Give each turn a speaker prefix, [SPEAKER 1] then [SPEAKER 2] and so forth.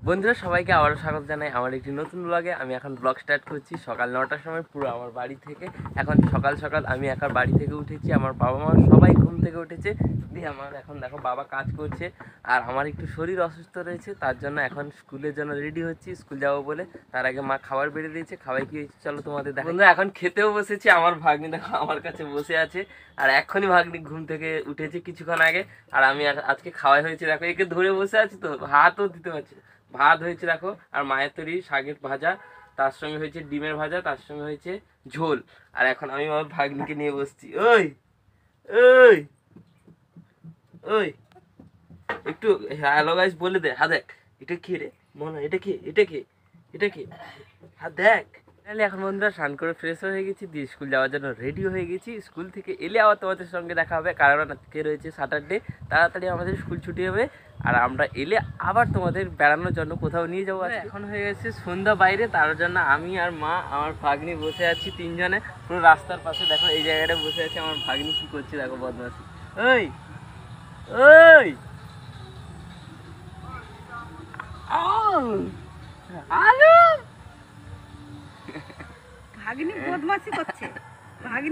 [SPEAKER 1] বন্ধুরা সবাইকে আবারও স্বাগত জানাই আমার একটি নতুন ব্লগে। আমি এখন ব্লগ স্টার্ট করছি সকাল 9টার সময় পুরো আমার বাড়ি থেকে। এখন সকাল সকাল আমি একার বাড়ি থেকে উঠেছি, আমার বাবা মা সবাই ঘুম থেকে উঠেছে। দিয়ে আমার এখন দেখো বাবা কাজ করছে, আর আমার একটু শরীর অসুস্থ রয়েছে, তার জন্য এখন স্কুলের জন্য রেডি হচ্ছি, স্কুল যাবো বলে। তার আগে মা খাবার বেড়ে দিয়েছে, খাবাই কি হয়েছে চলো তোমাদের দেখো। বন্ধুরা এখন খেতেও বসেছি, আমার ভাগ্নি দেখো আমার কাছে বসে আছে, আর এক্ষুনি ভাগ্নি ঘুম থেকে উঠেছে কিছুক্ষণ আগে। আর আমি আজকে খাওয়াই হয়েছে, দেখো একে ধরে বসে আছি তো হাতও দিতে পারছি। ভাত হয়েছে দেখো, আর মায়ের তৈরি শাকের ভাজা, তার সঙ্গে হয়েছে ডিমের ভাজা, তার সঙ্গে হয়েছে ঝোল। আর এখন আমি আমার ভাগ্নিকে নিয়ে বসছি। ওই ওই ওই একটু হ্যালো গাইস বলে দে। হ্যাঁ দেখ এটা কি রে মনে, এটা কি, এটা কি, এটা কি, হ্যাঁ দেখ। তাহলে এখন বন্ধুরা স্নান করে ফ্রেশ হয়ে গেছি, দিয়ে স্কুল যাওয়ার জন্য রেডি হয়ে গেছি। স্কুল থেকে এলে আবার তোমাদের সঙ্গে দেখা হবে, কারণ আজকে রয়েছে স্যাটারডে, তাড়াতাড়ি আমাদের স্কুল ছুটি হবে। আর আমরা এলে আবার তোমাদের বেড়ানোর জন্য কোথাও নিয়ে যাবো। এখন হয়ে গেছে সন্ধ্যা বাইরে, তার জন্য আমি আর মা আমার ভাগ্নি বসে আছি তিনজনে পুরো রাস্তার পাশে। দেখো এই জায়গাটা বসে আছে, আমার ভাগ্নি কি করছে দেখো বদমাশি। ওই ওই
[SPEAKER 2] ভাগ্নি বদমাশি করছে। ভাগ্নি